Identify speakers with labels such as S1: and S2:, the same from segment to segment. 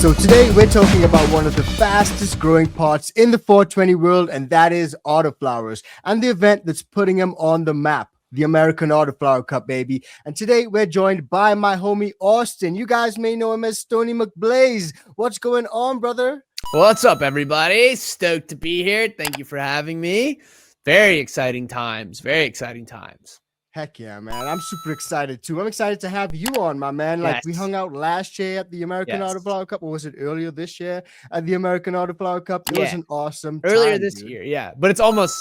S1: So today we're talking about one of the fastest growing parts in the 420 world, and that is Autoflowers and the event that's putting them on the map, the American Autoflower Cup, baby. And today we're joined by my homie Austin. You guys may know him as Stoney McBlaze. What's going on, brother?
S2: What's up, everybody? Stoked to be here. Thank you for having me. Very exciting times. Very exciting times.
S1: Heck yeah, man. I'm super excited too. I'm excited to have you on, my man. Like, we hung out last year at the American Autoflower Cup, or was it earlier this year at the American Autoflower Cup? It was an awesome
S2: earlier
S1: time,
S2: this
S1: dude.
S2: year, yeah. But it's almost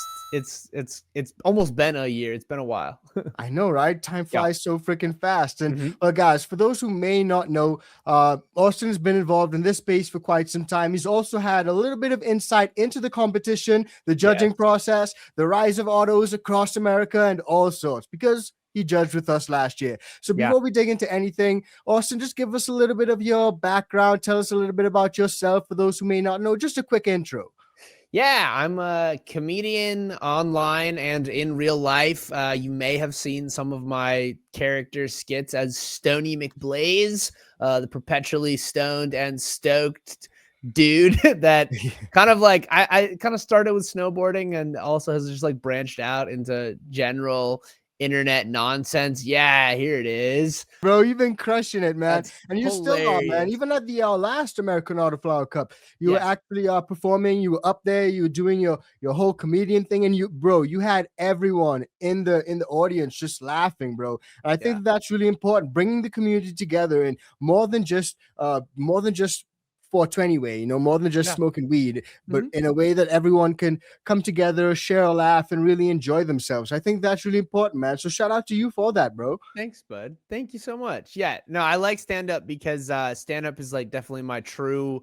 S2: been a year. It's been a while.
S1: I know, right? Time flies so freaking fast. And guys, for those who may not know, Austin has been involved in this space for quite some time. He's also had a little bit of insight into the competition, the judging process, the rise of autos across America, and all sorts, because he judged with us last year. So before we dig into anything, Austin, just give us a little bit of your background. Tell us a little bit about yourself for those who may not know. Just a quick intro.
S2: Yeah, I'm a comedian online and in real life. You may have seen some of my character skits as Stoney McBlaze, the perpetually stoned and stoked dude that kind of like I kind of started with snowboarding and also has just like branched out into general internet nonsense. Yeah, here it is,
S1: bro. You've been crushing it, man.
S2: That's
S1: and you still are, man. Even at the last American Autoflower Cup, you were actually performing. You were up there. You were doing your whole comedian thing, and you had everyone in the audience just laughing, bro. And I think that's really important, bringing the community together, and more than just 420 way, you know, more than just smoking weed, but in a way that everyone can come together, share a laugh, and really enjoy themselves. I think that's really important, man. So shout out to you for that, bro.
S2: Thanks, bud. Thank you so much. Yeah, no, I like stand-up because stand-up is like definitely my true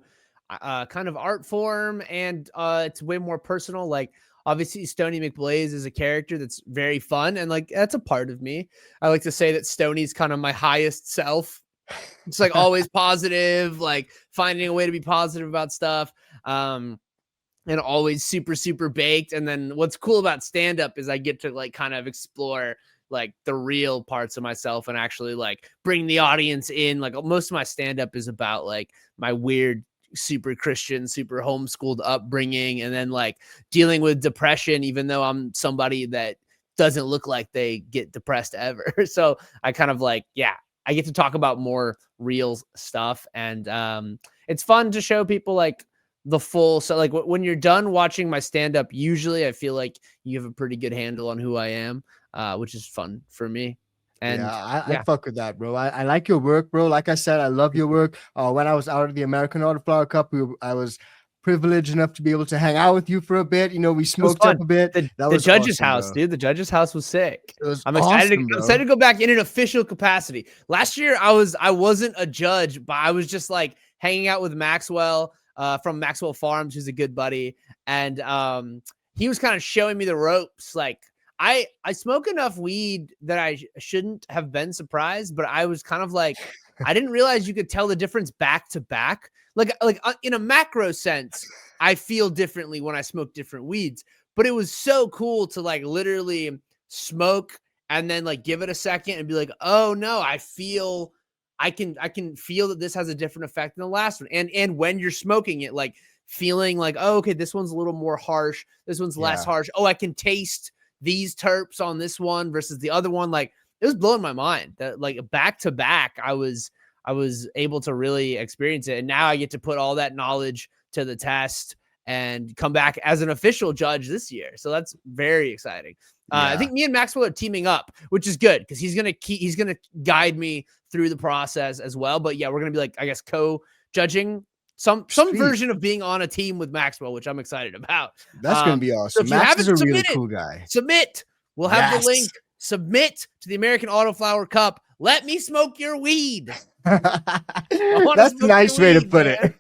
S2: kind of art form, and it's way more personal. Like, obviously Stoney McBlaze is a character that's very fun, and like that's a part of me. I like to say that Stoney's kind of my highest self. It's like always positive, like finding a way to be positive about stuff, and always super, super baked. And then what's cool about stand-up is I get to like kind of explore like the real parts of myself and actually like bring the audience in. Like most of my stand-up is about like my weird, super Christian, super homeschooled upbringing, and then like dealing with depression, even though I'm somebody that doesn't look like they get depressed ever. So I kind of like, I get to talk about more real stuff, and it's fun to show people like the full. So like when you're done watching my stand-up, usually I feel like you have a pretty good handle on who I am, which is fun for me. And
S1: I fuck with that, bro. I like your work, bro. Like I said, I love your work. When I was out at the American Autoflower Cup, I was privileged enough to be able to hang out with you for a bit. You know, we smoked up a bit.
S2: The judge's house, dude. The judge's house was sick.
S1: I'm excited
S2: to go back in an official capacity. Last year, I wasn't a judge, but I was just like hanging out with Maxwell from Maxwell Farms, who's a good buddy, and he was kind of showing me the ropes. Like I smoke enough weed that I shouldn't have been surprised, but I was kind of like, I didn't realize you could tell the difference back to back. Like in a macro sense, I feel differently when I smoke different weeds, but it was so cool to like literally smoke and then like give it a second and be like, oh no, I can feel that this has a different effect than the last one. And when you're smoking it, like feeling like, oh, okay, this one's a little more harsh. This one's less harsh. Oh, I can taste these terps on this one versus the other one. Like it was blowing my mind that like back to back, I was able to really experience it. And now I get to put all that knowledge to the test and come back as an official judge this year. So that's very exciting. I think me and Maxwell are teaming up, which is good because he's going to guide me through the process as well. But yeah, we're going to be like, I guess, co-judging some version of being on a team with Maxwell, which I'm excited about.
S1: That's going to be awesome.
S2: So
S1: Max is a really cool guy.
S2: Submit. We'll have the link. Submit to the American Autoflower Cup. Let me smoke your weed.
S1: That's a nice way to put it.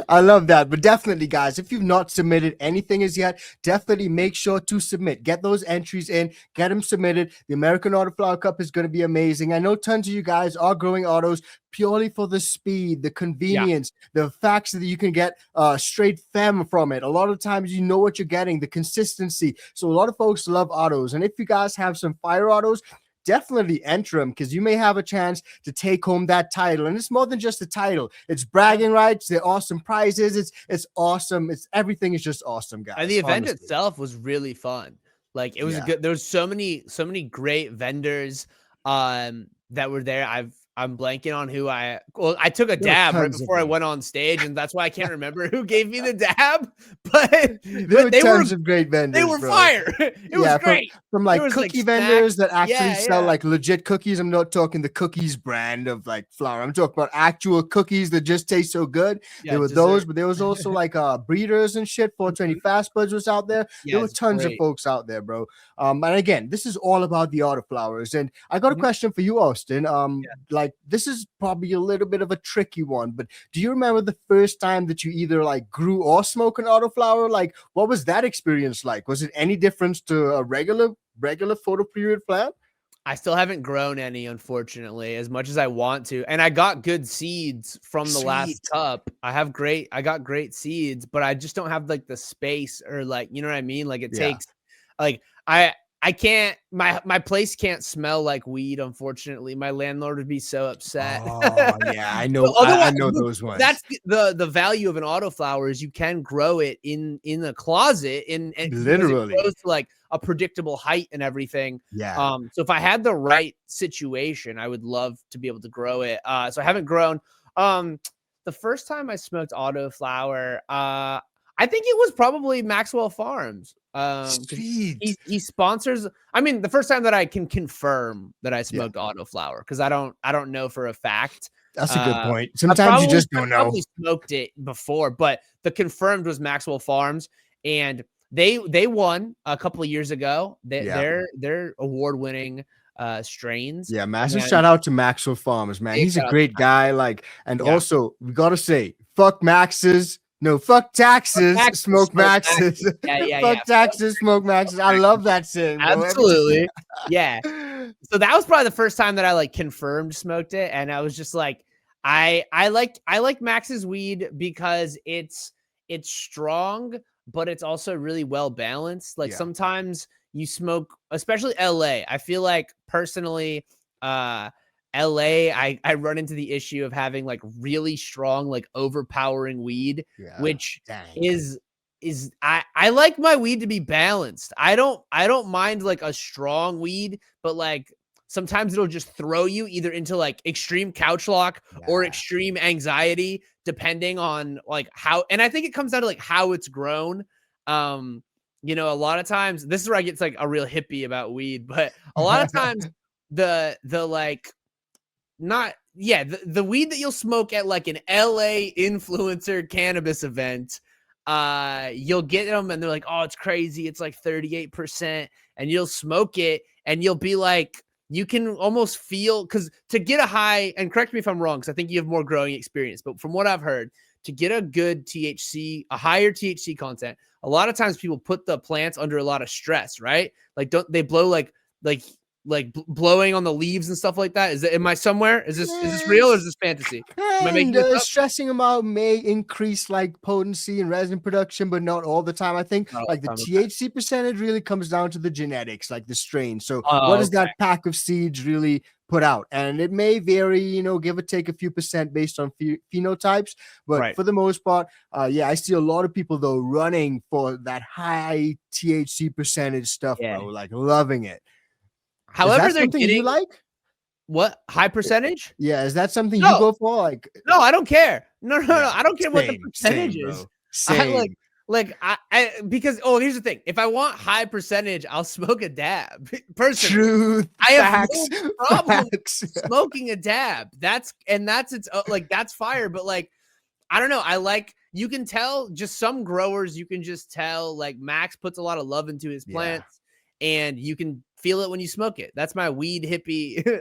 S1: I love that. But definitely, guys, if you've not submitted anything as yet, definitely make sure to submit. Get those entries in, get them submitted. The American Autoflower Cup is going to be amazing. I know tons of you guys are growing autos purely for the speed, the convenience, the facts that you can get straight fem from it. A lot of times you know what you're getting, the consistency. So a lot of folks love autos. And if you guys have some fire autos, definitely enter them, because you may have a chance to take home that title. And it's more than just a title. It's bragging rights. They're awesome prizes. It's awesome. It's everything is just awesome, guys.
S2: And the event
S1: honestly.
S2: itself was really fun. Like, it was good. There was so many great vendors that were there. I'm blanking on who I took a dab right before I went on stage, and that's why I can't remember who gave me the dab. But
S1: they were tons of great vendors.
S2: They were fire. It was great.
S1: From like cookie vendors that actually sell like legit cookies. I'm not talking the cookies brand of like flour. I'm talking about actual cookies that just taste so good. There were those, but there was also like breeders and shit. 420 Fast Buds was out there. There were tons of folks out there, bro. And again, this is all about the Autoflowers. And I got a question for you, Austin. Like, this is probably a little bit of a tricky one, but do you remember the first time that you either like grew or smoked an Autoflower? Like, what was that experience like? Was it any difference to a regular photo period plant?
S2: I still haven't grown any, unfortunately, as much as I want to. And I got good seeds from the last cup. I got great seeds, but I just don't have like the space, or like, you know what I mean? Like, it takes like, I can't, my place can't smell like weed, unfortunately. My landlord would be so upset.
S1: Oh, yeah, I know. I know those ones.
S2: That's the value of an Autoflower, is you can grow it in a closet, and
S1: literally
S2: it grows to like a predictable height and everything.
S1: Yeah.
S2: So if I had the right situation, I would love to be able to grow it. So I haven't grown. The first time I smoked Autoflower, I think it was probably Maxwell Farms. He sponsors. I mean, the first time that I can confirm that I smoked Autoflower, because I don't know for a fact.
S1: That's a good point. Sometimes you just don't know. I
S2: probably smoked it before, but the confirmed was Maxwell Farms, and they won a couple of years ago. They're award-winning strains.
S1: Yeah, massive shout out to Maxwell Farms, man. He's a great guy. Like, and also we gotta say, fuck Max's. No, fuck taxes, smoke Maxes. Fuck taxes, smoke Maxes. I love that saying.
S2: Absolutely. Yeah. So that was probably the first time that I like confirmed smoked it. And I was just like, I like Max's weed because it's strong, but it's also really well balanced. Like, sometimes you smoke, especially LA. I feel like personally, LA, I run into the issue of having like really strong, like overpowering weed, which is I like my weed to be balanced. I don't mind like a strong weed, but like sometimes it'll just throw you either into like extreme couch lock or extreme anxiety, depending on like how, and I think it comes down to like how it's grown. You know, a lot of times, this is where I get like a real hippie about weed, but a lot of times the like, the weed that you'll smoke at like an LA influencer cannabis event, you'll get them and they're like, oh, it's crazy, it's like 38%, and you'll smoke it and you'll be like, you can almost feel, because to get a high, and correct me if I'm wrong, because I think you have more growing experience, but from what I've heard, to get a good THC, a higher THC content, a lot of times people put the plants under a lot of stress, right? Like, don't they blow like blowing on the leaves and stuff like that? Am I somewhere? Is this real or is this fantasy? Am I making this up?
S1: Stressing them out may increase like potency and resin production, but not all the time. I think like the THC percentage really comes down to the genetics, like the strain. So what does that pack of seeds really put out? And it may vary, you know, give or take a few percent based on phenotypes. But for the most part, I see a lot of people though running for that high THC percentage stuff, bro, like loving it.
S2: However, they're
S1: something
S2: getting,
S1: you like?
S2: What, high percentage?
S1: Yeah, is that something you go for? Like,
S2: no, I don't care. No, I don't care what the percentage is.
S1: Same.
S2: I because here's the thing. If I want high percentage, I'll smoke a dab. Personally,
S1: truth.
S2: I have no problem smoking a dab. That's that's fire. But like, I don't know. You can tell just some growers. You can just tell like Max puts a lot of love into his plants, and you can feel it when you smoke it. That's my weed hippie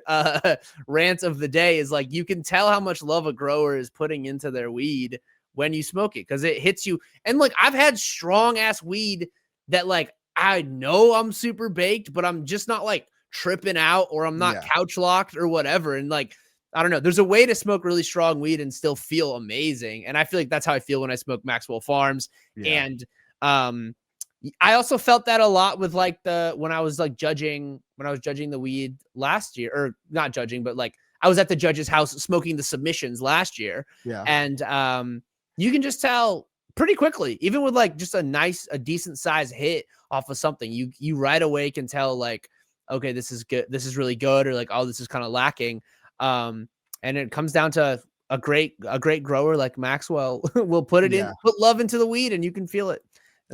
S2: rant of the day, is like, you can tell how much love a grower is putting into their weed when you smoke it, because it hits you. And like, I've had strong ass weed that like, I know I'm super baked, but I'm just not like tripping out, or I'm not couch locked or whatever. And like, I don't know, there's a way to smoke really strong weed and still feel amazing. And I feel like that's how I feel when I smoke Maxwell Farms. And I also felt that a lot with like when I was judging the weed last year, or not judging, but like I was at the judge's house smoking the submissions last year.
S1: Yeah.
S2: And you can just tell pretty quickly, even with like just a decent size hit off of something, you right away can tell like, okay, this is good, this is really good, or like, oh, this is kind of lacking. And it comes down to a great grower like Maxwell will put love into the weed, and you can feel it.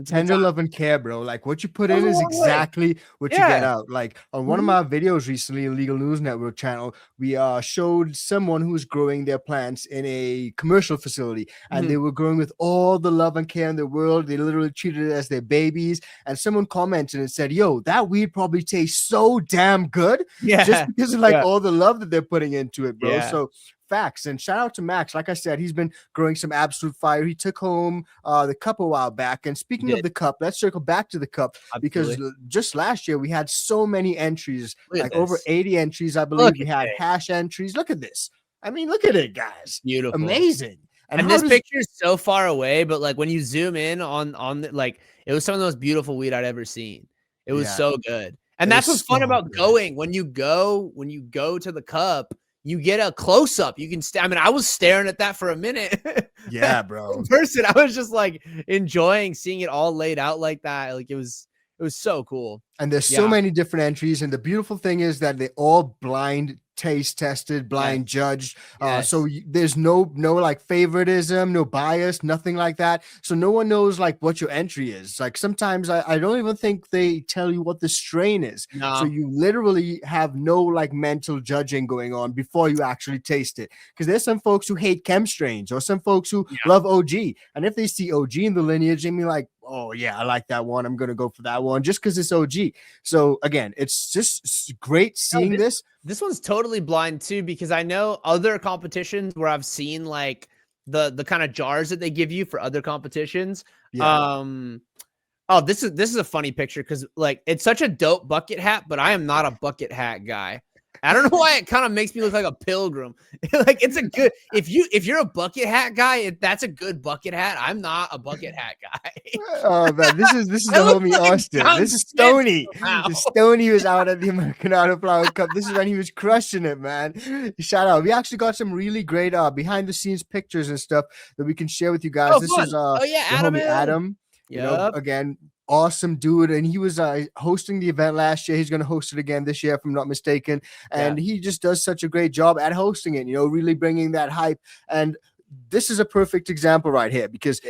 S1: Tender love and care, bro. Like what you put in
S2: Goes a
S1: is
S2: long way.
S1: exactly what you get out. Like on one of my videos recently, Legal News Network channel, we showed someone who was growing their plants in a commercial facility, and they were growing with all the love and care in the world. They literally treated it as their babies. And someone commented and said, "Yo, that weed probably tastes so damn good, just because of like all the love that they're putting into it, bro." So facts. And shout out to Max. Like I said, he's been growing some absolute fire. He took home the cup a while back. And speaking of the cup, let's circle back to the cup. Because just last year we had so many entries, like over 80 entries, I believe. We had hash entries. Look at this. I mean, look at it, guys.
S2: Beautiful.
S1: Amazing.
S2: And this picture is so far away, but like when you zoom in on like, it was some of the most beautiful weed I'd ever seen. It was so good. And that's what's fun about going. When you go to the cup, you get a close up. You can I mean, I was staring at that for a minute.
S1: Yeah, bro.
S2: In person, I was just like enjoying seeing it all laid out like that. Like it was so cool.
S1: And there's so many different entries. And the beautiful thing is that they all blind taste tested, blind judged. So there's no like favoritism, no bias, nothing like that. So no one knows like what your entry is. Like sometimes I don't even think they tell you what the strain is. So you literally have no like mental judging going on before you actually taste it. Because there's some folks who hate chem strains, or some folks who love OG. And if they see OG in the lineage, they be like, oh yeah, I like that one, I'm gonna go for that one just because it's OG. So again, it's just great seeing this.
S2: This one's totally blind too, because I know other competitions where I've seen like the kind of jars that they give you for other competitions. Oh, this is a funny picture because like it's such a dope bucket hat, but I am not a bucket hat guy. I don't know why it kind of makes me look like a pilgrim. Like it's a good, if you're a bucket hat guy, that's a good bucket hat. I'm not a bucket hat guy.
S1: Oh man, this is the homie like Austin. This is Stoney. Stoney was out at the American Autoflower Cup. This is when he was crushing it, man. Shout out. We actually got some really great behind the scenes pictures and stuff that we can share with you guys. This is Adam. You know, again, awesome dude, and he was hosting the event last year. He's going to host it again this year, if I'm not mistaken, and he just does such a great job at hosting it, you know, really bringing that hype. And this is a perfect example right here, because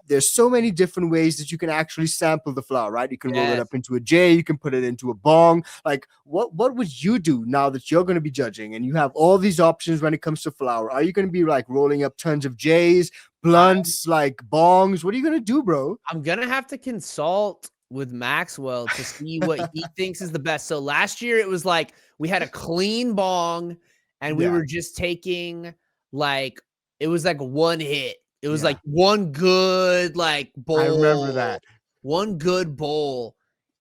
S1: there's so many different ways that you can actually sample the flower, right? You can roll it up into a J, you can put it into a bong. Like what would you do now that you're going to be judging and you have all these options when it comes to flower? Are you going to be like rolling up tons of J's, blunts, like bongs? What are you going to do, bro?
S2: I'm going to have to consult with Maxwell to see what he thinks is the best. So last year it was like we had a clean bong and we were just taking like, it was like one hit. It was like one good like bowl.
S1: I remember that.
S2: One good bowl.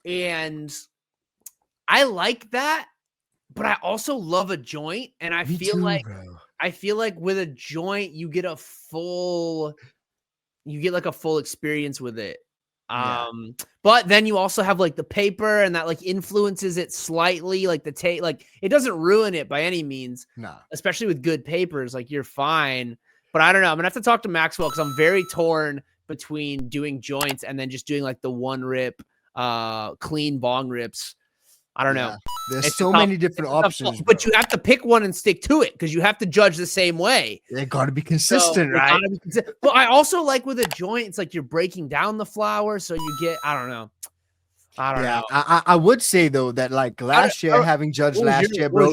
S2: And I like that, but I also love a joint. And I feel like with a joint, you get like a full experience with it. But then you also have like the paper, and that like influences it slightly, like the taste, like it doesn't ruin it by any means.
S1: No, especially
S2: with good papers, like you're fine. But I don't know. I'm gonna have to talk to Maxwell because I'm very torn between doing joints and then just doing like the one rip, clean bong rips. I don't know.
S1: There's so many different options,
S2: but you have to pick one and stick to it because you have to judge the same way.
S1: They got to be consistent, right?
S2: But I also like with a joint, it's like you're breaking down the flower, so you get. I don't know.
S1: I would say though that like last year, having judged last year, bro,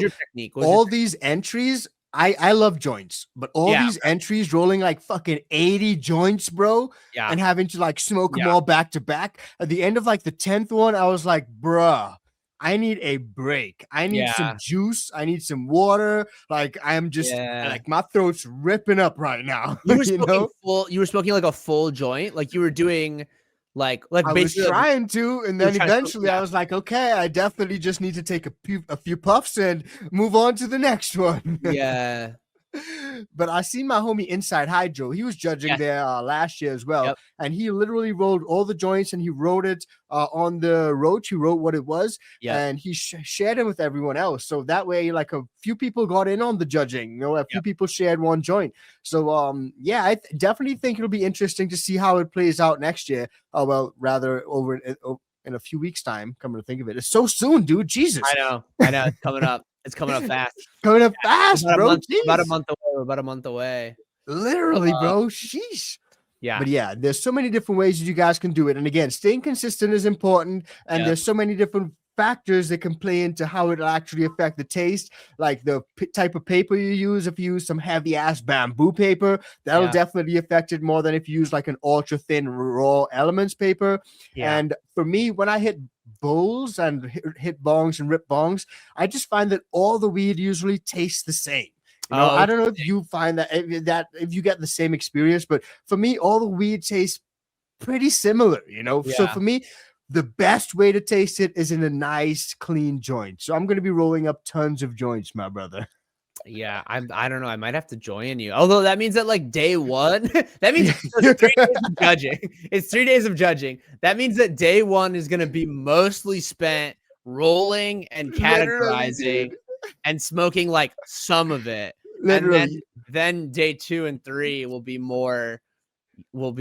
S1: all these entries. I love joints, but all these entries rolling like fucking 80 joints, bro, and having to like smoke them all back to back. At the end of like the 10th one, I was like, bruh, I need a break. I need some juice. I need some water. Like I am just like my throat's ripping up right now.
S2: You were smoking you were smoking like a full joint, like you were doing. Like
S1: I was trying to, and then eventually I was like, okay, I definitely just need to take a few puffs and move on to the next one. But I seen my homie Inside Hydro. He was judging
S2: Yes.
S1: there last year as well,
S2: Yep.
S1: and he literally rolled all the joints and he wrote it on the roach. He wrote what it was,
S2: Yep.
S1: and he shared it with everyone else. So that way, like a few people got in on the judging. You know, a few
S2: Yep.
S1: people shared one joint. So yeah, I definitely think it'll be interesting to see how it plays out next year. Oh well, rather over in a few weeks' time. Coming to think of it, it's so soon, dude. Jesus,
S2: I know. It's coming up. It's coming up fast.
S1: coming up fast,
S2: About a
S1: bro.
S2: month. About a
S1: Jeez.
S2: month away. We're about a month away.
S1: Literally, bro. Sheesh.
S2: Yeah.
S1: But yeah, there's so many different ways that you guys can do it. And again, staying consistent is important. And
S2: Yep.
S1: there's so many different factors that can play into how it'll actually affect the taste, like the type of paper you use. If you use some heavy ass bamboo paper, that'll definitely affect it more than if you use like an ultra thin raw elements paper.
S2: Yeah.
S1: And for me, when I hit bowls and hit bongs and rip bongs, I just find that all the weed usually tastes the same. You know, I don't know if you find that if you get the same experience, but for me, all the weed tastes pretty similar, you know. So for me, the best way to taste it is in a nice, clean joint. So I'm going to be rolling up tons of joints, my brother.
S2: Yeah, I don't know. I might have to join you. Although that means that like day one, that means it's 3 days of judging. It's 3 days of judging. That means that day one is going to be mostly spent rolling and categorizing and smoking like some of it.
S1: Literally.
S2: And then day 2 and 3 will be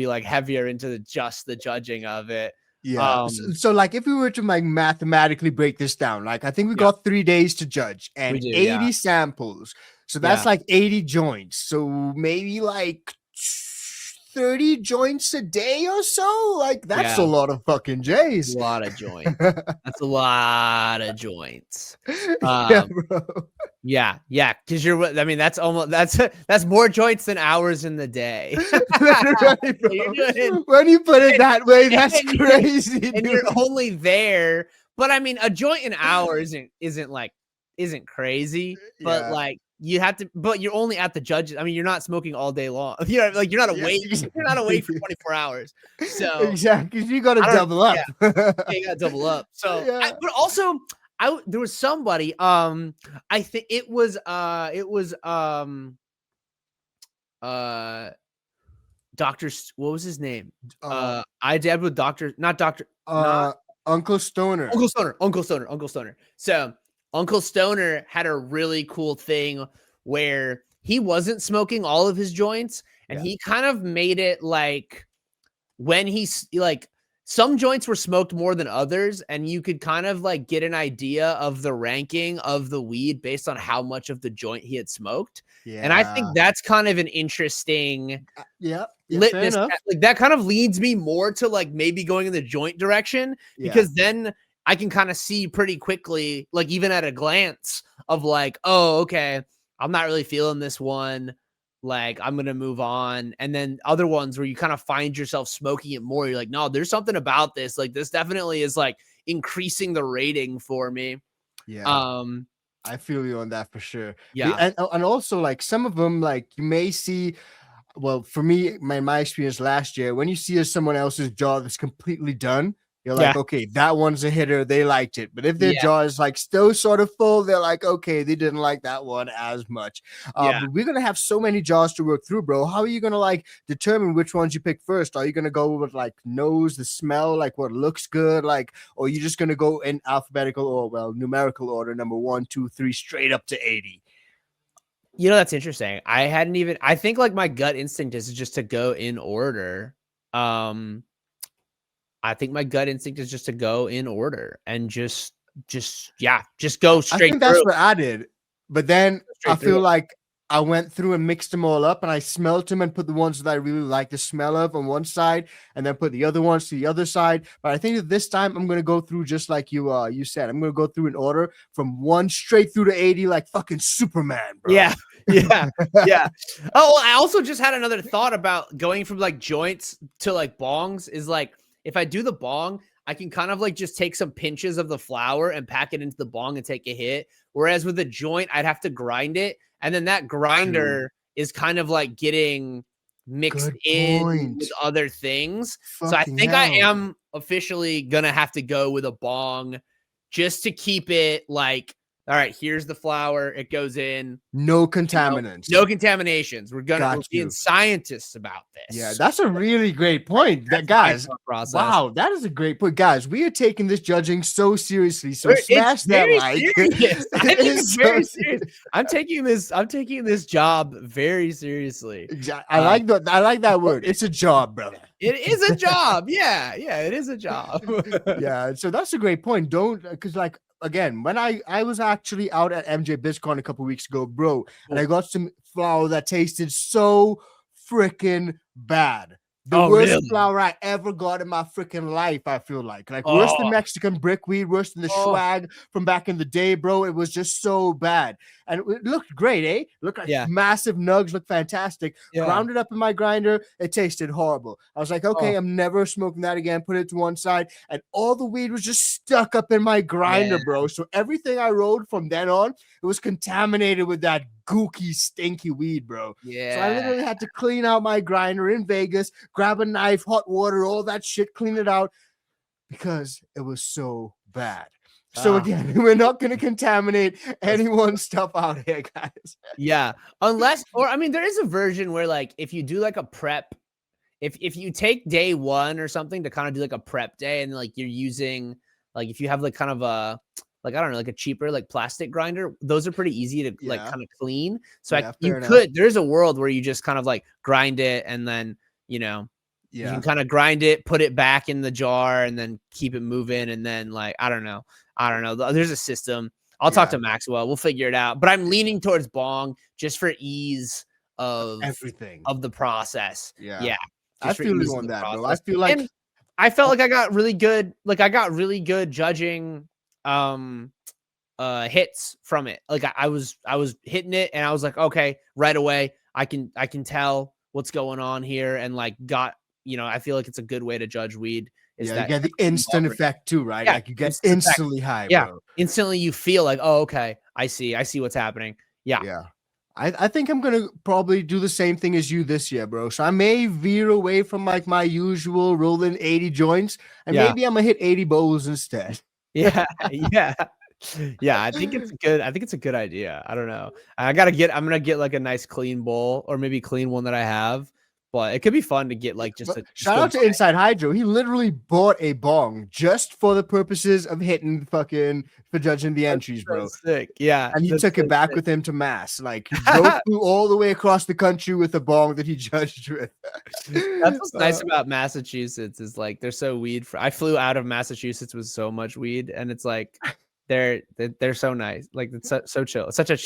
S2: like heavier into the judging of it.
S1: Yeah. So like if we were to like mathematically break this down, like I think we got 3 days to judge and 80 samples. So that's like 80 joints. So maybe like 30 joints a day or so. Like that's a lot of fucking J's.
S2: A lot of joints. That's a lot of joints.
S1: Yeah, bro.
S2: Yeah, because I mean, that's more joints than hours in the day.
S1: When you put it that way, that's crazy.
S2: And you're only there, but I mean, a joint an hour isn't crazy, but like you have to, but you're only at the judges. I mean, you're not smoking all day long. You're not awake. You're not awake for 24 hours. So
S1: exactly, you got to double up.
S2: Yeah, you got to double up. So, but also. There was somebody, I think it was Dr. What was his name? I did with Dr. Not Dr.
S1: Uncle Stoner.
S2: Uncle Stoner. So Uncle Stoner had a really cool thing where he wasn't smoking all of his joints, and he kind of made it like when he's like, some joints were smoked more than others, and you could kind of like get an idea of the ranking of the weed based on how much of the joint he had smoked. Yeah. And I think that's kind of an interesting litmus. Like that kind of leads me more to like maybe going in the joint direction, because then I can kind of see pretty quickly, like even at a glance of like, oh, okay, I'm not really feeling this one. Like, I'm going to move on. And then other ones where you kind of find yourself smoking it more. You're like, no, there's something about this. Like, this definitely is like increasing the rating for me.
S1: Yeah. I feel you on that for sure.
S2: Yeah.
S1: And also like some of them, like you may see, well, for me, my experience last year, when you see someone else's jaw that's completely done, you're like, okay, that one's a hitter. They liked it. But if their jaw is like still sort of full, they're like, okay, they didn't like that one as much. But we're going to have so many jaws to work through, bro. How are you going to like determine which ones you pick first? Are you going to go with like nose, the smell, like what looks good? Like, or are you just going to go in alphabetical or numerical order, number 1, 2, 3, straight up to 80?
S2: You know, that's interesting. I think like my gut instinct is just to go in order. I think my gut instinct is just to go in order and just go straight.
S1: I think that's what I did. But then I feel like I went through and mixed them all up, and I smelled them and put the ones that I really like the smell of on one side, and then put the other ones to the other side. But I think that this time I'm going to go through just like you said. I'm going to go through in order from 1 straight through to 80 like fucking Superman, bro.
S2: Yeah. Oh, I also just had another thought about going from like joints to like bongs is like, if I do the bong, I can kind of like just take some pinches of the flower and pack it into the bong and take a hit. Whereas with a joint, I'd have to grind it. And then that grinder is kind of like getting mixed in with other things. So I think I am officially going to have to go with a bong just to keep it like all right, here's the flower. It goes in.
S1: No contaminants.
S2: No contaminations. We're being scientists about this.
S1: Yeah, that's a really great point. That guys, wow, that is a great point. Guys, we are taking this judging so seriously. So smash that like.
S2: Serious. I think it's very serious. I'm taking this job very seriously.
S1: Exactly. I like that word. It's a job, brother.
S2: It is a job. Yeah, it is a job.
S1: Yeah, so that's a great point. Because like again, when I was actually out at MJ BizCon a couple weeks ago, bro, and I got some flour that tasted so freaking bad. The worst flour I ever got in my freaking life, I feel like worse than Mexican brickweed, worse than the swag from back in the day, bro. It was just so bad. And it looked great, eh? Looked like massive nugs, looked fantastic. Ground it up in my grinder, it tasted horrible. I was like, okay, I'm never smoking that again. Put it to one side, and all the weed was just stuck up in my grinder, bro. So everything I rolled from then on, it was contaminated with that gooky, stinky weed, bro.
S2: Yeah.
S1: So I literally had to clean out my grinder in Vegas, grab a knife, hot water, all that shit, clean it out because it was so bad. So again, we're not going to contaminate anyone's stuff out here, guys.
S2: Yeah. Unless, or I mean, there is a version where like, if you do like a prep, if you take day one or something to kind of do like a prep day and like you're using, like if you have like kind of a, like, I don't know, like a cheaper, like plastic grinder, those are pretty easy to like kind of clean. So there's a world where you just kind of like grind it and then, you can kind of grind it, put it back in the jar and then keep it moving. And then like, I don't know. There's a system. I'll talk to Maxwell. We'll figure it out. But I'm leaning towards bong just for ease of
S1: everything
S2: of the process. Yeah.
S1: I feel you on that, bro. I feel like
S2: I felt like I got really good. Like I got really good judging hits from it. Like I was hitting it and I was like, okay, right away I can tell what's going on here, and like I feel like it's a good way to judge weed.
S1: You get the instant effect too, right? Like you get instantly high, bro.
S2: Instantly you feel like, oh, okay, I see what's happening. Yeah.
S1: I think I'm gonna probably do the same thing as you this year, bro. So I may veer away from like my usual rolling 80 joints, and maybe I'm gonna hit 80 bowls instead.
S2: Yeah. I think it's a good idea. I don't know. I'm gonna get like a nice clean bowl, or maybe clean one that I have. But it could be fun to get like
S1: shout out to Inside Hydro. He literally bought a bong just for the purposes of hitting for judging the entries, bro.
S2: Sick. Yeah.
S1: And he took it back with him to mass. Like he drove through all the way across the country with a bong that he judged with.
S2: That's what's nice about Massachusetts is like they're so weed free. I flew out of Massachusetts with so much weed, and it's like they're so nice. Like it's so chill. It's such a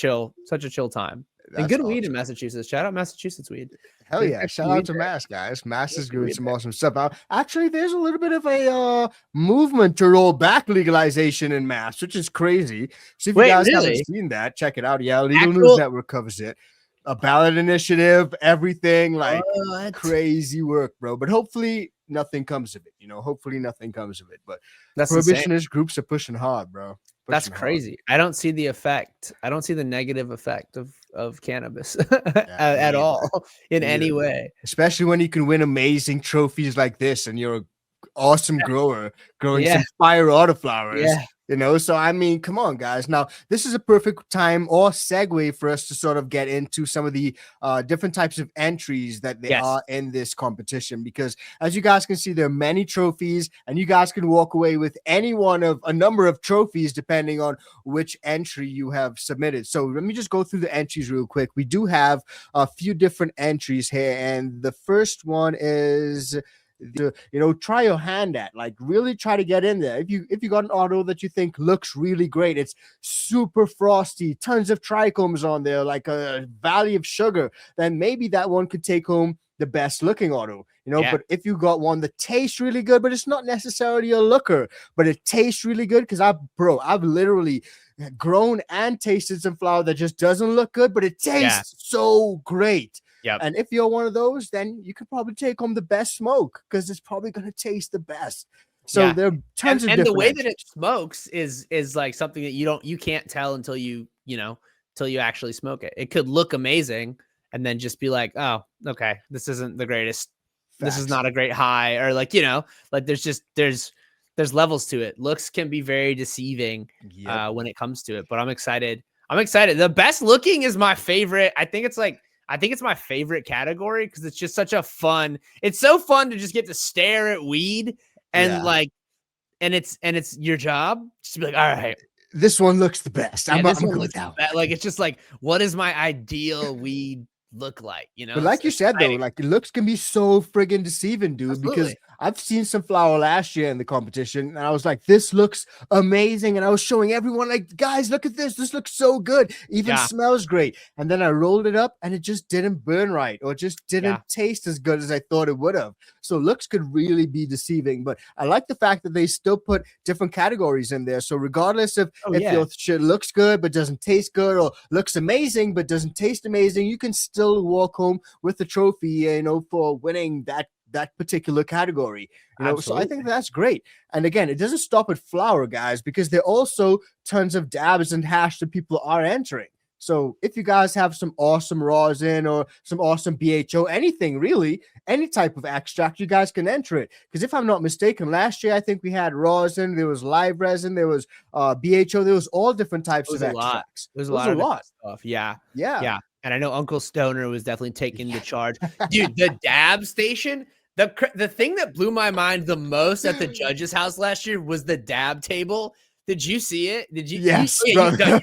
S2: chill time. And good weed in Massachusetts. Shout out Massachusetts weed.
S1: Hell yeah. Shout out to Mass, guys. Mass is doing some awesome stuff. Actually, there's a little bit of a movement to roll back legalization in Mass, which is crazy. So if you guys haven't seen that, check it out. Yeah, Legal News Network covers it. A ballot initiative, everything, like crazy work, bro. But hopefully nothing comes of it. Hopefully nothing comes of it. But prohibitionist groups are pushing hard, bro.
S2: That's crazy. I don't see the effect. I don't see the negative effect of cannabis at all in any way.
S1: Especially when you can win amazing trophies like this and you're an awesome grower growing some fire autoflowers. So I mean, come on, guys. Now, this is a perfect time or segue for us to sort of get into some of the different types of entries that they are in this competition, because as you guys can see, there are many trophies, and you guys can walk away with any one of a number of trophies depending on which entry you have submitted. So let me just go through the entries real quick. We do have a few different entries here, and the first one is try your hand at, like really try to get in there. If you got an auto that you think looks really great, it's super frosty, tons of trichomes on there, like a valley of sugar, then maybe that one could take home the best looking auto, But if you got one that tastes really good, but it's not necessarily a looker, but it tastes really good, because I've literally grown and tasted some flower that just doesn't look good, but it tastes so great.
S2: Yep.
S1: And if you're one of those, then you could probably take home the best smoke, because it's probably going to taste the best. So there are tons of different.
S2: And the way that it smokes is like something that you can't tell until you actually smoke it. It could look amazing and then just be like, oh, okay, this isn't the greatest. Facts. This is not a great high, or like, like there's there's levels to it. Looks can be very deceiving when it comes to it, but I'm excited. I'm excited. The best looking is my favorite. I think it's my favorite category because it's just such a fun. It's so fun to just get to stare at weed and like, and it's your job just to be like, all right,
S1: this one looks the best.
S2: yeah,
S1: I'm
S2: this one
S1: going
S2: looks
S1: down.
S2: like it's just like, what is my ideal weed look like? You know,
S1: But like
S2: so
S1: you said, though,
S2: exciting.
S1: like looks can be so friggin' deceiving, dude, because
S2: Absolutely.
S1: I've seen some flower last year in the competition and I was like, this looks amazing. And I was showing everyone, like, guys, look at this. This looks so good. Even
S2: Yeah.
S1: smells great. And then I rolled it up and it just didn't burn right or just didn't taste as good as I thought it would have. So looks could really be deceiving. But I like the fact that they still put different categories in there. So regardless of if your shit looks good but doesn't taste good or looks amazing but doesn't taste amazing, you can still walk home with the trophy, you know, for winning that particular category, you know. So I think that's great. And again, it doesn't stop at flower, guys, because there are also tons of dabs and hash that people are entering. So if you guys have some awesome rosin or some awesome BHO, anything really, any type of extract, you guys can enter it. Because if I'm not mistaken, last year I think we had rosin, there was live resin, there was BHO, there was all different types of extracts.
S2: There's a lot of different stuff.
S1: Yeah.
S2: And I know Uncle Stoner was definitely taking the charge. Dude, the dab station, the thing that blew my mind the most at the judge's house last year was the dab table. Did you see it? Did you?
S1: Yes,
S2: you're right there.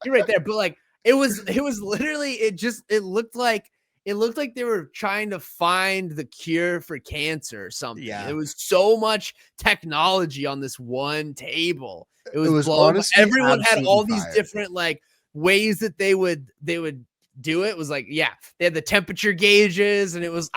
S2: You're right there. But like, it was literally, it looked like they were trying to find the cure for cancer or something.
S1: Yeah.
S2: It was so much technology on this one table. It was
S1: honestly,
S2: everyone had all these
S1: fire.
S2: different like ways that they would do it. It was like, yeah, they had the temperature gauges and it was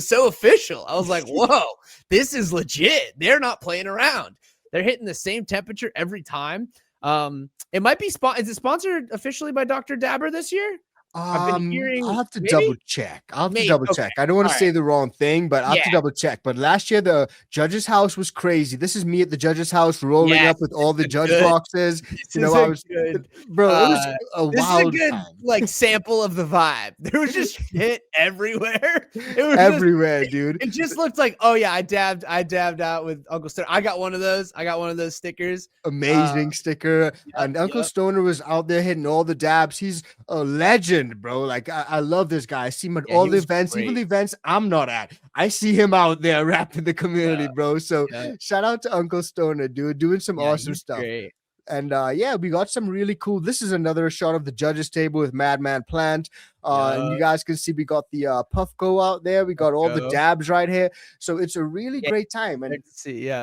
S2: so official. I was like, whoa, this is legit. They're not playing around. They're hitting the same temperature every time. It might be is it sponsored officially by Dr. Dabber this year? I've been hearing.
S1: I'll have to
S2: maybe?
S1: double check. I'll have to double check. I don't want to say the wrong thing, but I'll have to double check. But last year, the judge's house was crazy. This is me at the judge's house rolling up with all the judge boxes. You know, I was, bro, it was a wild time.
S2: Like sample of the vibe. There was just shit everywhere. It was
S1: everywhere, dude.
S2: It just looked like, oh yeah, I dabbed out with Uncle Stoner. I got one of those. I got one of those stickers.
S1: Amazing sticker. And Uncle Stoner was out there hitting all the dabs. He's a legend, bro. Like I love this guy. I see him at all the events, even the events I'm not at. I see him out there rapping the community, bro. So shout out to Uncle Stoner, dude, doing some awesome stuff.
S2: Great.
S1: And we got some really cool. This is another shot of the judges table with Madman Plant. And you guys can see we got the Puff Go out there. We got all the dabs right here. So it's a really great time. And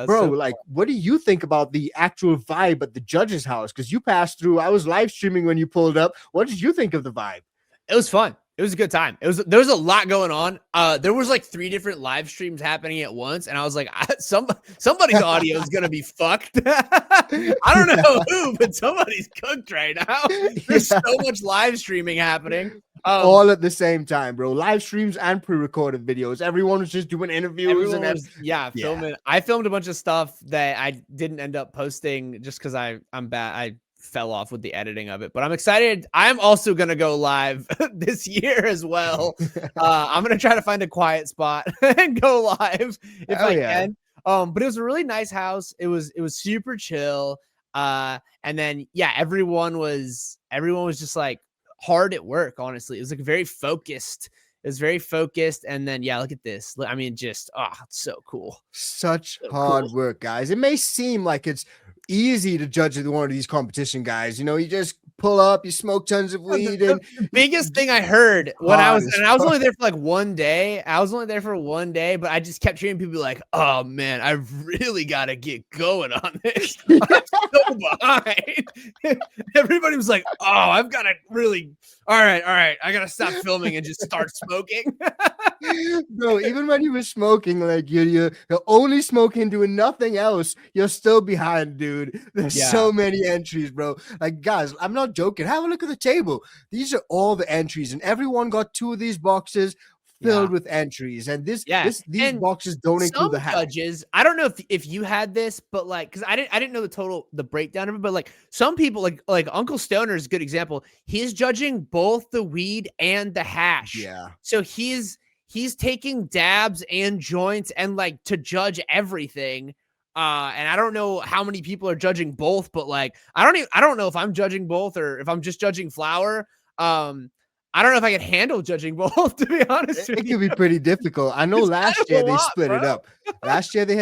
S1: bro, like, what do you think about the actual vibe at the judges' house? Because you passed through. I was live streaming when you pulled up. What did you think of the vibe?
S2: It was fun. It was a good time. There was a lot going on. There was like 3 different live streams happening at once, and I was like, somebody's audio is gonna be fucked. I don't know who, but somebody's cooked right now. There's so much live streaming happening.
S1: All at the same time, bro. Live streams and pre-recorded videos. Everyone was just doing interviews
S2: filming. I filmed a bunch of stuff that I didn't end up posting just because I'm bad. I fell off with the editing of it, but I'm excited. I'm also gonna go live this year as well. I'm gonna try to find a quiet spot and go live if I can. But it was a really nice house. It was super chill. And then everyone was just like hard at work. Honestly, it was like very focused. It was very focused. And then look at this. I mean, just it's so cool.
S1: Such hard work, guys. It may seem like it's easy to judge one of these competition guys. You know, you just pull up, you smoke tons of weed.
S2: The biggest thing I heard when I was only there for like 1 day. I was only there for 1 day, but I just kept hearing people be like, "Oh man, I really got to get going on this. I'm so behind." Everybody was like, "Oh, I've got to really. All right, I got to stop filming and just start smoking."
S1: Bro, even when you were smoking, like you're only smoking, doing nothing else, you're still behind, dude. There's so many entries, bro. Like, guys, I'm not joking. Have a look at the table. These are all the entries, and everyone got 2 of these boxes filled with entries. And these boxes don't include the
S2: judges. I don't know if you had this, but like, because I didn't know the breakdown of it, but like some people, like Uncle Stoner is a good example. He's judging both the weed and the hash.
S1: Yeah.
S2: So he's taking dabs and joints and like to judge everything. And I don't know how many people are judging both, but like, I don't know if I'm judging both or if I'm just judging flower. I don't know if I can handle judging both, to be honest with
S1: It
S2: you.
S1: could be pretty difficult. I know
S2: It's
S1: last
S2: kind of
S1: year
S2: a
S1: they
S2: lot,
S1: split it
S2: bro.
S1: up. Last year they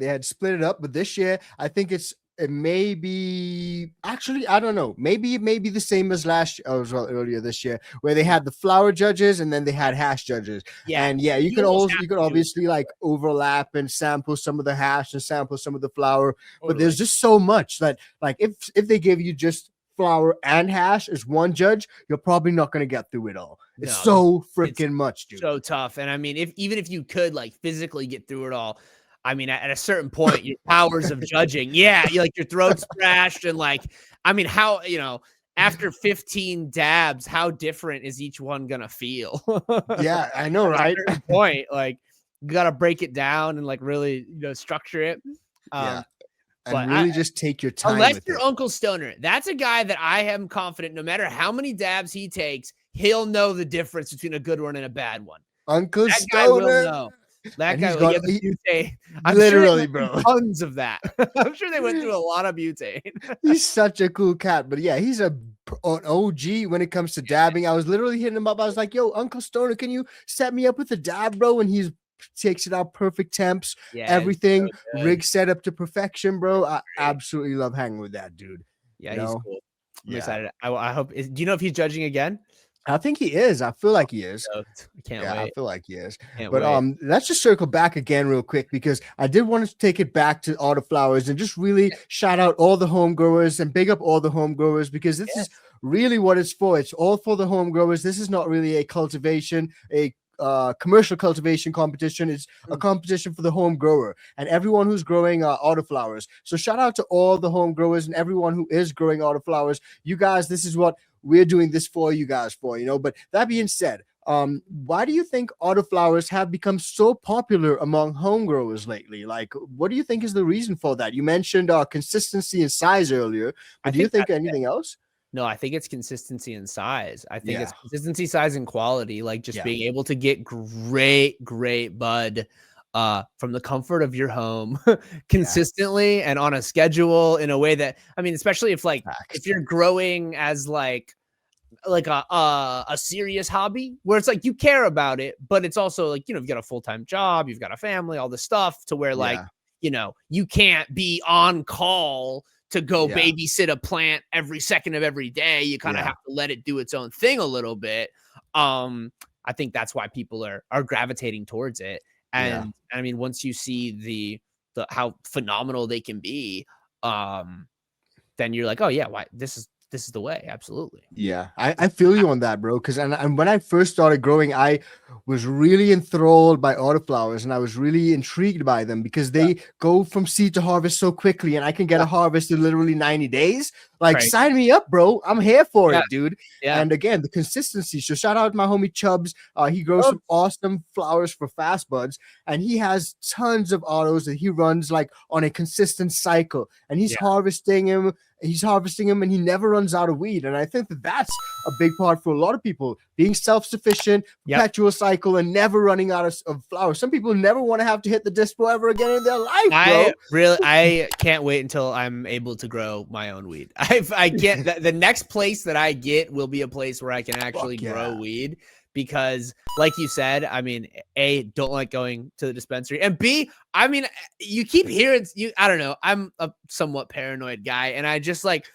S1: had split it up, but this year I think it may be actually I don't know. Maybe it may be the same as last year, as well earlier this year, where they had the flower judges and then they had hash judges.
S2: Yeah,
S1: And yeah,
S2: you almost have
S1: you could
S2: to do it
S1: obviously like overlap and sample some of the hash and sample some of the flower, but
S2: totally.
S1: there's just so much that like if they give you just flower and hash as one judge, you're probably not going to get through it all. It's
S2: No,
S1: so
S2: it's
S1: freaking much, dude.
S2: so tough. And I mean, even if you could like physically get through it all, I mean, at a certain point, your powers of judging, yeah, you like your throat's thrashed, and like, I mean, how after 15 dabs, how different is each one gonna feel?
S1: Yeah, I know,
S2: At a
S1: right?
S2: certain point, like you gotta break it down and like really structure it.
S1: Yeah, and
S2: But
S1: really just take your time
S2: unless
S1: with
S2: you're
S1: it.
S2: Uncle Stoner, that's a guy that I am confident no matter how many dabs he takes, he'll know the difference between a good one and a bad one.
S1: Uncle
S2: That guy will
S1: Stoner,
S2: know. That
S1: and
S2: guy
S1: he's
S2: will. He
S1: got
S2: had the butane. I'm sure they
S1: literally,
S2: went through
S1: bro.
S2: tons of that. I'm sure they went through a lot of butane.
S1: He's such a cool cat, but yeah, he's an OG when it comes to dabbing. I was literally hitting him up. I was like, "Yo, Uncle Stoner, can you set me up with a dab, bro?" And he's takes it out perfect temps,
S2: Yeah, it's
S1: everything,
S2: so good.
S1: rig set up to perfection, bro. I absolutely love hanging with that dude.
S2: Yeah,
S1: You
S2: he's
S1: know?
S2: cool. I'm
S1: Yeah.
S2: excited. I hope. Do you know if he's judging again?
S1: I think he is. I feel like he is.
S2: Stoked. I can't
S1: Yeah, I
S2: wait.
S1: feel like he is.
S2: Can't
S1: But
S2: wait.
S1: let's just circle back again real quick because I did want to take it back to Autoflowers and just really shout out all the home growers and big up all the home growers because this is really what it's for. It's all for the home growers. This is not really a cultivation, a commercial cultivation competition. It's a competition for the home grower and everyone who's growing autoflowers. So shout out to all the home growers and everyone who is growing autoflowers. You guys, this is what we're doing this for you guys for, but that being said, why do you think autoflowers have become so popular among home growers lately? Like, what do you think is the reason for that? You mentioned consistency and size earlier, but do you think anything else?
S2: No, I think it's consistency and size. I think it's consistency, size, and quality. Like just being able to get great bud from the comfort of your home consistently and on a schedule in a way that, I mean, especially if if you're growing as like a serious hobby where it's like you care about it, but it's also like, you've got a full-time job, you've got a family, all this stuff to where like, you can't be on call to go babysit a plant every second of every day. You kind of have to let it do its own thing a little bit. I think that's why people are gravitating towards it. And I mean, once you see the how phenomenal they can be, then you're like, oh yeah, why this is the way. Absolutely.
S1: Yeah, I feel you on that, bro. Because and when I first started growing, I was really enthralled by autoflowers and I was really intrigued by them because they go from seed to harvest so quickly and I can get a harvest in literally 90 days. Like, sign me up, bro. I'm here for it, dude.
S2: Yeah.
S1: And again, the consistency. So shout out to my homie Chubbs. He grows some awesome flowers for fast buds and he has tons of autos that he runs like on a consistent cycle and he's harvesting them. He's harvesting them and he never runs out of weed. And I think that that's a big part for a lot of people, being self-sufficient, perpetual cycle, and never running out of flowers. Some people never want to have to hit the dispo ever again in their life, bro.
S2: I can't wait until I'm able to grow my own weed. I get the next place that I get will be a place where I can actually grow weed. Because like you said, I mean, A, don't like going to the dispensary. And B, I mean, you keep hearing I don't know. I'm a somewhat paranoid guy. And I just like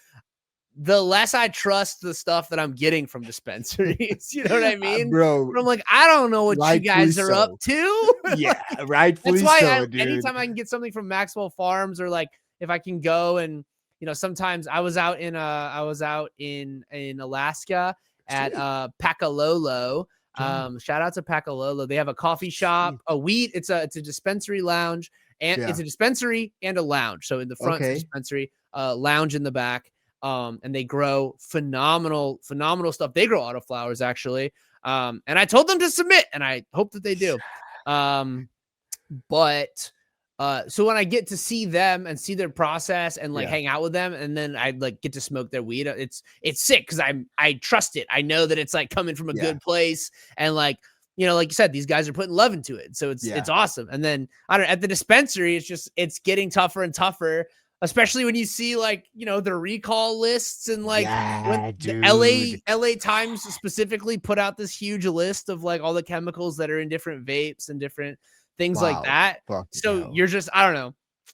S2: the less I trust the stuff that I'm getting from dispensaries. You know what I mean?
S1: Bro.
S2: But I'm like, I don't know what you guys are up to.
S1: Yeah, rightfully
S2: That's why
S1: so, dude.
S2: Anytime I can get something from Maxwell Farms or like if I can go and sometimes I was out in Alaska at Pakalolo. Shout out to Pakalolo. They have a coffee shop, a weed. It's a dispensary lounge, and it's a dispensary and a lounge. So in the front dispensary, lounge in the back. And they grow phenomenal stuff. They grow autoflowers actually. And I told them to submit, and I hope that they do. But so when I get to see them and see their process and like hang out with them, and then I like get to smoke their weed, it's sick because I trust it. I know that it's like coming from a good place, and like you know, like you said, these guys are putting love into it. So it's awesome. And then I don't know, at the dispensary, it's getting tougher and tougher, especially when you see like, you know, the recall lists and like when the LA Times specifically put out this huge list of like all the chemicals that are in different vapes and different things like that. So you're just, I don't know.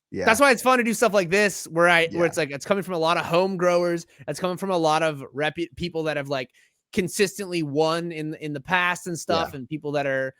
S2: Yeah. That's why it's fun to do stuff like this where it's like, it's coming from a lot of home growers. It's coming from a lot of people that have like consistently won in the past and stuff, and people that are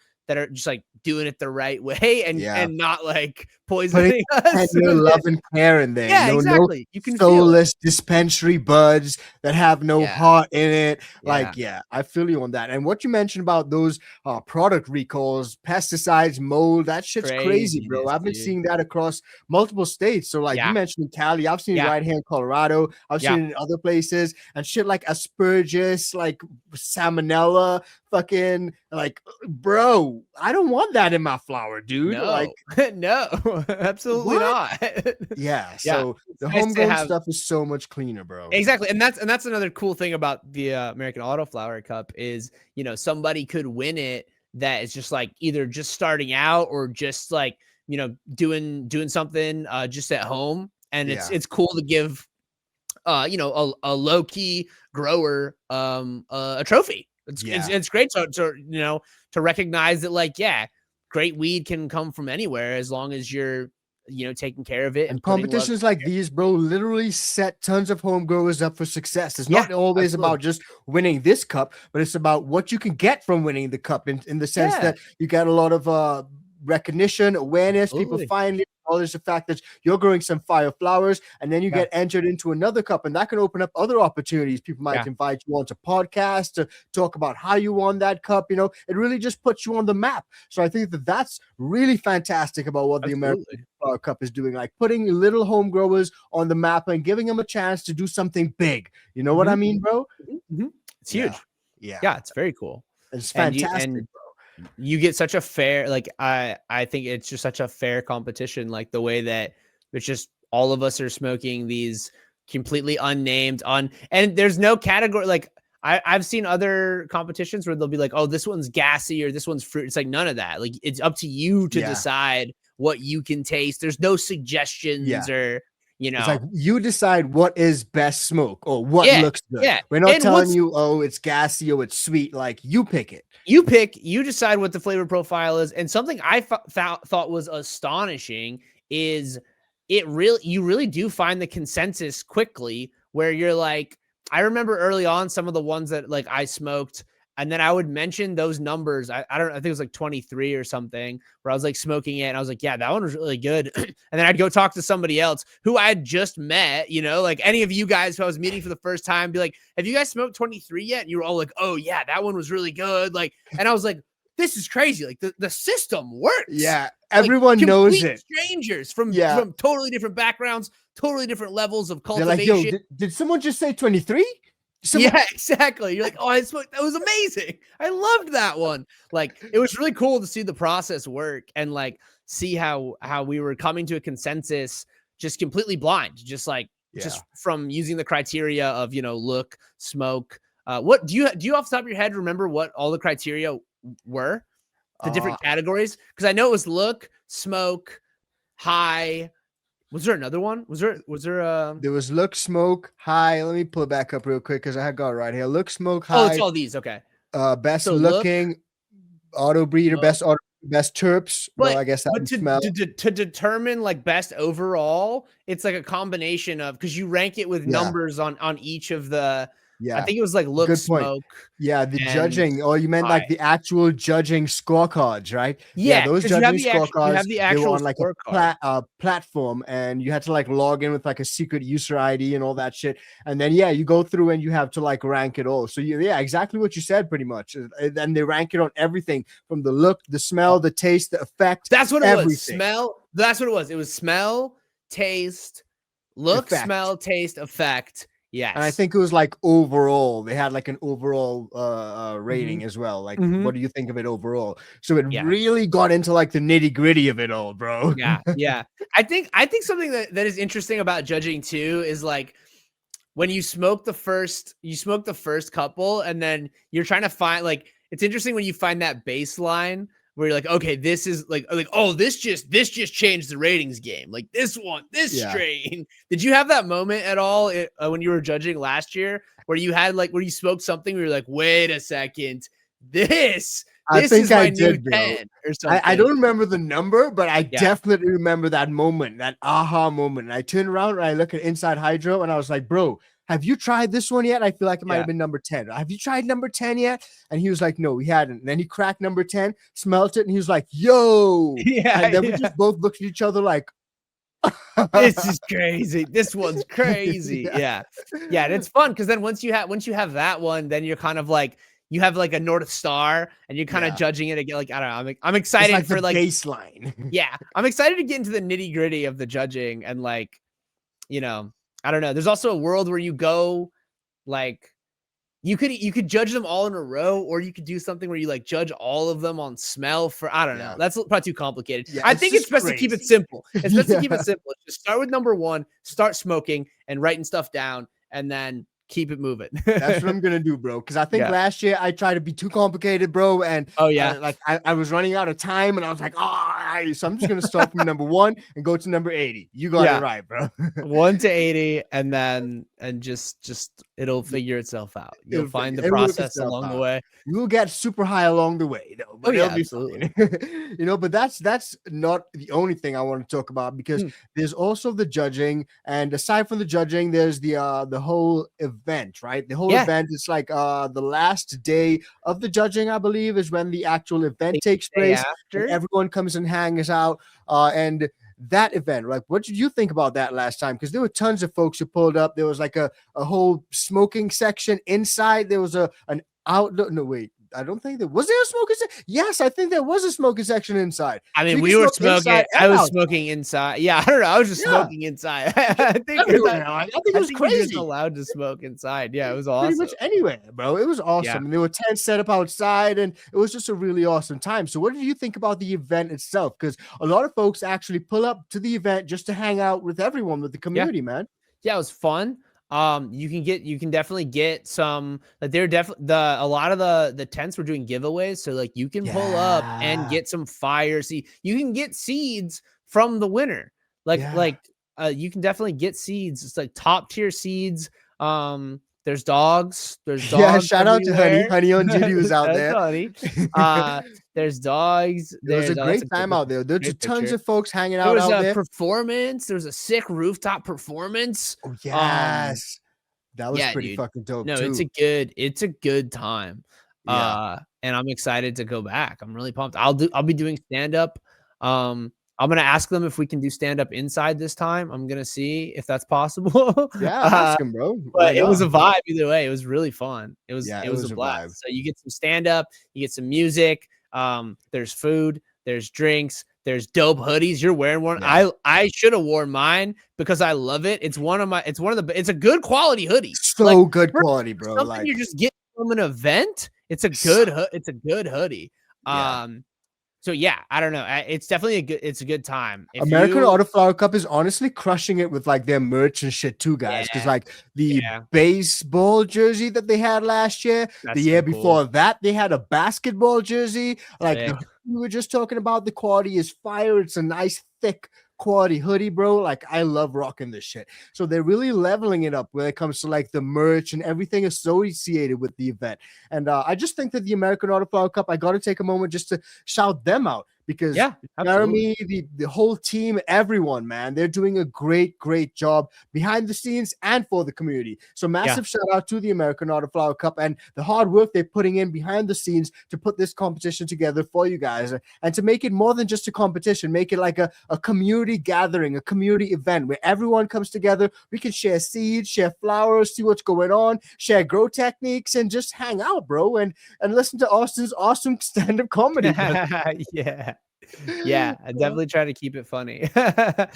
S2: just like doing it the right way and not like poisoning us.
S1: And no love and care in there.
S2: Yeah, exactly.
S1: You can soulless dispensary buds that have no heart in it. Like, I feel you on that. And what you mentioned about those product recalls, pesticides, mold, that shit's crazy, bro. I've been seeing that across multiple states. So like you mentioned Cali, I've seen it right here in Colorado. I've seen it in other places and shit like aspergillus, like salmonella, fucking like, bro, I don't want that in my flower, dude.
S2: No.
S1: Like,
S2: no, absolutely not.
S1: So the homegrown stuff is so much cleaner, bro.
S2: Exactly. And that's another cool thing about the American Autoflower Cup is, you know, somebody could win it that is just like either just starting out or just like, you know, doing something just at home. And it's cool to give you know, a low-key grower a trophy. It's great to you know, to recognize that like, great weed can come from anywhere as long as you're, you know, taking care of it.
S1: And competitions like these, bro, literally set tons of home growers up for success. It's not always about just winning this cup, but it's about what you can get from winning the cup in the sense that you got a lot of recognition, awareness, people finally acknowledge the fact that you're growing some fire flowers, and then you get entered into another cup, and that can open up other opportunities. People might invite you onto podcasts to talk about how you won that cup. You know, it really just puts you on the map. So I think that that's really fantastic about what the American Flower Cup is doing, like putting little home growers on the map and giving them a chance to do something big. You know what I mean, bro?
S2: It's huge. Yeah, it's very cool.
S1: It's fantastic, bro.
S2: You get such a fair, like, I think it's just such a fair competition, like the way that it's just all of us are smoking these completely unnamed and there's no category. Like I've seen other competitions where they'll be like, oh, this one's gassy or this one's fruit. It's like none of that. Like it's up to you to decide what you can taste. There's no suggestions or, you know,
S1: it's like you decide what is best smoke or what looks good. We're not telling you, oh, it's gassy or it's sweet. Like you pick it.
S2: You decide what the flavor profile is. And something I thought was astonishing is you really do find the consensus quickly where you're like, I remember early on some of the ones that like I smoked, and then I would mention those numbers. I think it was like 23 or something where I was like smoking it and I was like, yeah, that one was really good. And then I'd go talk to somebody else who I had just met, you know, like any of you guys who I was meeting for the first time, be like, have you guys smoked 23 yet? And you were all like, oh yeah, that one was really good. Like, and I was like, this is crazy. Like the system works.
S1: Yeah. Everyone like, knows it.
S2: Strangers from totally different backgrounds, totally different levels of cultivation.
S1: Like, yo, did someone just say 23?
S2: Yeah, exactly. You're like, oh, I smoked. That was amazing. I loved that one. Like, it was really cool to see the process work and like see how we were coming to a consensus, just completely blind, just like just from using the criteria of, you know, look, smoke. What do you off the top of your head remember what all the criteria were, the different categories? Because I know it was look, smoke, high. Was there another one? Was there there
S1: was look, smoke, high. Let me pull it back up real quick because I had got it right here. Look, smoke, high.
S2: Oh, it's all these. Okay.
S1: Best so looking, auto breeder, best terps.
S2: But
S1: well, I guess that smell.
S2: To determine like best overall, it's like a combination of, because you rank it with numbers on each of the. I think it was like look, smoke.
S1: Yeah, the judging. Oh, you meant like the actual judging scorecards, right?
S2: Yeah,
S1: those judging scorecards.
S2: You have the actual
S1: they were on like a platform, and you had to like log in with like a secret user ID and all that shit. And then you go through and you have to like rank it all. So exactly what you said, pretty much. And they rank it on everything from the look, the smell, the taste, the effect.
S2: That's what it was. Smell. That's what it was. It was smell, taste, look, smell, taste, effect. Yes.
S1: And I think it was like overall, they had like an overall rating as well. Like, what do you think of it overall? So it really got into like the nitty gritty of it all, bro.
S2: Yeah. I think something that is interesting about judging too is like when you smoke the first couple and then you're trying to find like, it's interesting when you find that baseline where you're like, okay, this is like, oh, this just changed the ratings game. Like this strain. Did you have that moment at all when you were judging last year where you had like, where you spoke something where you're like, wait a second, this is my new 10 or something.
S1: I don't remember the number, but I definitely remember that moment, that aha moment. And I turned around and I look at Inside Hydro and I was like, bro, have you tried this one yet? I feel like it might have been number 10. Have you tried number 10 yet? And he was like, no, we hadn't. And then he cracked number 10, smelt it, and he was like, yo. And then we just both looked at each other like,
S2: this is crazy. This one's crazy. Yeah. And it's fun because then once you have that one, then you're kind of like, you have like a North Star and you're kind of judging it again. Like, I don't know. I'm excited
S1: like
S2: for like
S1: baseline.
S2: I'm excited to get into the nitty gritty of the judging and like, you know, I don't know. There's also a world where you go like you could judge them all in a row, or you could do something where you like judge all of them on smell for, I don't know. That's probably too complicated. I think it's best to keep it simple. It's best to keep it simple. Just start with number 1, start smoking and writing stuff down, and then keep it moving.
S1: That's what I'm gonna do, bro. Because I think last year I tried to be too complicated, bro. And like I was running out of time, and I was like, so I'm just gonna start from number 1 and go to number 80. You got it right, bro.
S2: 1 to 80, and then just it'll figure itself out. You'll find the process along the way.
S1: You'll get super high along the way, though. But
S2: absolutely.
S1: You know, but that's not the only thing I want to talk about, because there's also the judging, and aside from the judging, there's the whole event, right? The whole event is like the last day of the judging, I believe, is when the actual event takes place. And everyone comes and hangs out, and that event, like, what did you think about that last time? Because there were tons of folks who pulled up. There was like a whole smoking section inside. There was an outdoor. No, wait. I don't think there was a smoking section. Yes, I think there was a smoking section inside.
S2: I mean, we were smoking. I was smoking inside. Yeah, I don't know. I was just smoking inside. I think it was crazy. You were allowed to smoke inside. Yeah, it was awesome.
S1: Pretty much anywhere, bro. It was awesome. And there were tents set up outside, and it was just a really awesome time. So what did you think about the event itself? Because a lot of folks actually pull up to the event just to hang out with everyone, with the community, man.
S2: Yeah, it was fun. You can definitely get some, like, they're definitely a lot of the tents were doing giveaways, so like you can pull up and get some fire. See, you can get seeds from the winner. You can definitely get seeds. It's like top tier seeds. There's dogs.
S1: Shout out to Honey on duty was out there.
S2: Honey. There's dogs.
S1: There was a great time out there. There's tons of folks hanging out out there.
S2: There was a performance. There was a sick rooftop performance.
S1: Oh, yes. That was pretty fucking dope.
S2: No,
S1: too.
S2: It's a good time. And I'm excited to go back. I'm really pumped. I'll be doing stand-up. I'm going to ask them if we can do stand-up inside this time. I'm going to see if that's possible.
S1: Ask them, bro.
S2: But it was a vibe either way. It was really fun. It was a blast. So you get some stand-up, you get some music. There's food, there's drinks, there's dope hoodies. You're wearing one. I should have worn mine because I love it. It's a good quality hoodie.
S1: So good quality, bro.
S2: Something you just get from an event. It's a good hoodie. So yeah, I don't know. It's definitely a good time.
S1: American Autoflower Cup is honestly crushing it with like their merch and shit too, guys. Because like the baseball jersey that they had last year, the year before that, they had a basketball jersey. Like we were just talking about, the quality is fire. It's a nice thick quality hoodie, bro. Like, I love rocking this shit. So they're really leveling it up when it comes to like the merch and everything associated with the event. And I just think that the American Autoflower Cup, I got to take a moment just to shout them out, because Jeremy, the whole team, everyone, man, they're doing a great job behind the scenes and for the community. So massive shout out to the American Autoflower Cup and the hard work they're putting in behind the scenes to put this competition together for you guys, and to make it more than just a competition, make it like a community gathering, a community event where everyone comes together. We can share seeds, share flowers, see what's going on, share grow techniques, and just hang out, bro, and listen to Austin's awesome stand-up comedy.
S2: Yeah, I definitely try to keep it funny.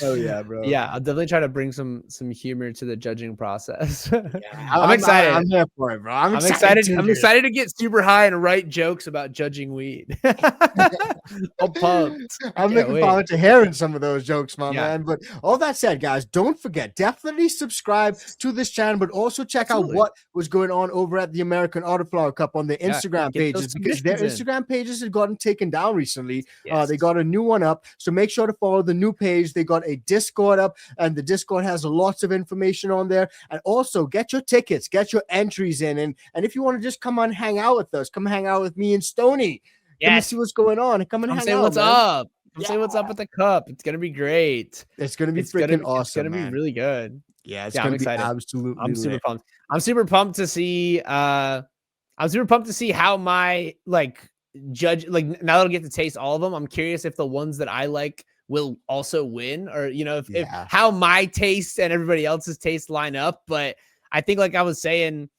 S1: Oh yeah, bro.
S2: Yeah, I'll definitely try to bring some humor to the judging process.
S1: Yeah,
S2: I'm excited.
S1: I'm here for it, bro. I'm
S2: I'm
S1: excited
S2: excited.
S1: to
S2: I'm
S1: do.
S2: excited to get super high and write jokes about judging weed. I'm pumped. I
S1: I'm
S2: can't
S1: looking
S2: wait.
S1: forward to hearing some of those jokes, my
S2: Yeah,
S1: man. But all that said, guys, don't forget, definitely subscribe to this channel, but also check out
S2: absolutely.
S1: what was going on over at the American Autoflower Cup on their
S2: Yeah,
S1: Instagram
S2: get those
S1: pages, because their
S2: submissions in.
S1: Instagram pages had gotten taken down recently.
S2: Yes.
S1: They got a new one up. So make sure to follow the new page. They got a Discord up, and the Discord has lots of information on there. And also get your tickets, get your entries in. And if you want to just come on, hang out with us, come hang out with me and Stoney. Come and see
S2: Yes.
S1: what's going on and come and
S2: Come
S1: hang
S2: say
S1: out,
S2: what's
S1: man.
S2: up. Come
S1: Yeah.
S2: say what's up with the cup. It's gonna be great.
S1: It's gonna be
S2: It's gonna
S1: freaking awesome.
S2: It's gonna be
S1: man.
S2: really good.
S1: Yeah, it's
S2: Yeah, I'm
S1: gonna be
S2: excited.
S1: absolutely
S2: I'm super
S1: lit.
S2: pumped. I'm super pumped to see I'm super pumped to see how my judge now that I'll get to taste all of them. I'm curious if the ones that I like will also win, or if how my taste and everybody else's taste line up. But I think, like I was saying,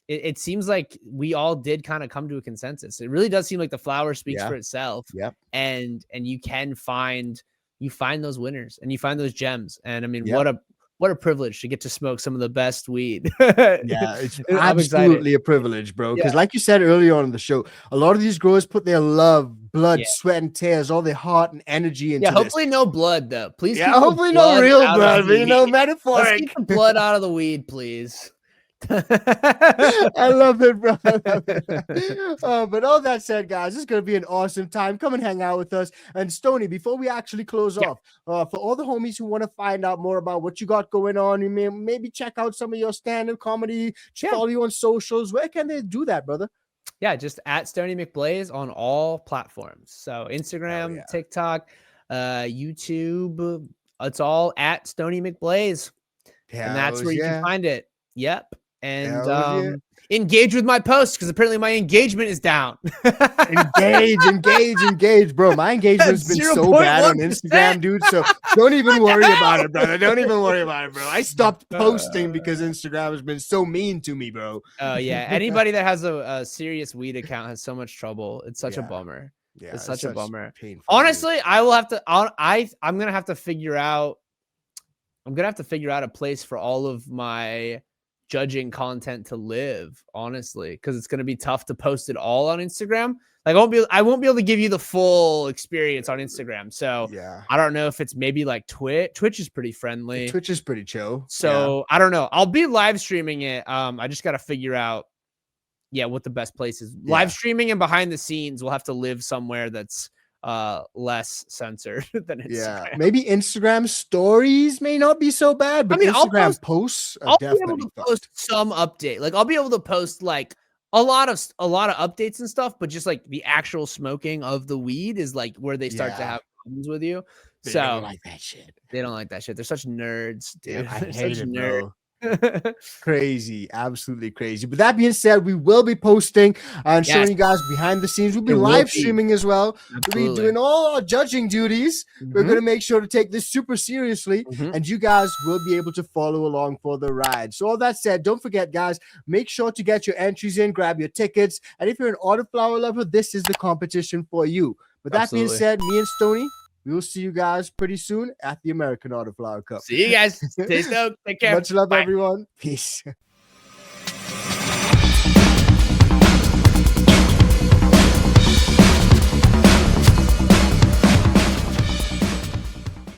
S2: it seems like we all did kind of come to a consensus. It really does seem like the flower speaks for itself.
S1: Yep.
S2: And you can find those winners and you find those gems. And I mean,
S1: Yep.
S2: what a privilege to get to smoke some of the best weed.
S1: Yeah, it's absolutely a privilege, bro. Because like you said earlier on in the show, a lot of these growers put their love, blood, sweat, and tears, all their heart and energy into this.
S2: Hopefully no blood, though. Please keep
S1: hopefully no real blood, but metaphoric.
S2: Let's keep the blood out of the weed, please.
S1: I love it, bro. I love it. But all that said, guys, it's gonna be an awesome time. Come and hang out with us. And Stoney, before we actually close off, for all the homies who want to find out more about what you got going on, you maybe check out some of your stand-up comedy, follow you on socials. Where can they do that, brother?
S2: Yeah, just at Stoney McBlaze on all platforms. So Instagram, TikTok, YouTube. It's all at Stoney McBlaze. And that's where you can find it. Yep. And engage with my posts, because apparently my engagement is down.
S1: engage, bro. My engagement's been so bad on Instagram, dude. So don't even worry about it, brother. Don't even worry about it, bro. I stopped posting because Instagram has been so mean to me, bro.
S2: Oh yeah. Anybody that has a serious weed account has so much trouble. It's such a bummer. Yeah, it's such a bummer. Honestly, I will have to. I'm gonna have to figure out. I'm gonna have to figure out a place for all of my judging content to live, honestly, because it's gonna be tough to post it all on Instagram. Like I won't be able to give you the full experience on Instagram. So I don't know if it's maybe like Twitch. Twitch is pretty friendly.
S1: Twitch is pretty chill.
S2: So I don't know. I'll be live streaming it. I just gotta figure out what the best place is. Live streaming and behind the scenes will have to live somewhere that's less censored than Instagram.
S1: Maybe Instagram stories may not be so bad, but I mean, Instagram posts are definitely
S2: be able to post some update. Like I'll be able to post like a lot of updates and stuff, but just like the actual smoking of the weed is like where they start to have problems with you. They don't like that shit. They don't like that shit. They're such nerds, dude.
S1: I hate it, bro. Crazy, absolutely crazy. But that being said, we will be posting and showing you guys behind the scenes. We'll be live streaming as well. We'll be doing all our judging duties. We're going to make sure to take this super seriously, and you guys will be able to follow along for the ride. So all that said, don't forget, guys, make sure to get your entries in, grab your tickets, and if you're an Autoflower lover, this is the competition for you. But that being said, me and Stoney, we will see you guys pretty soon at the American Autoflower Cup.
S2: See you guys. Stay stoked. Take care.
S1: Much love, everyone. Peace.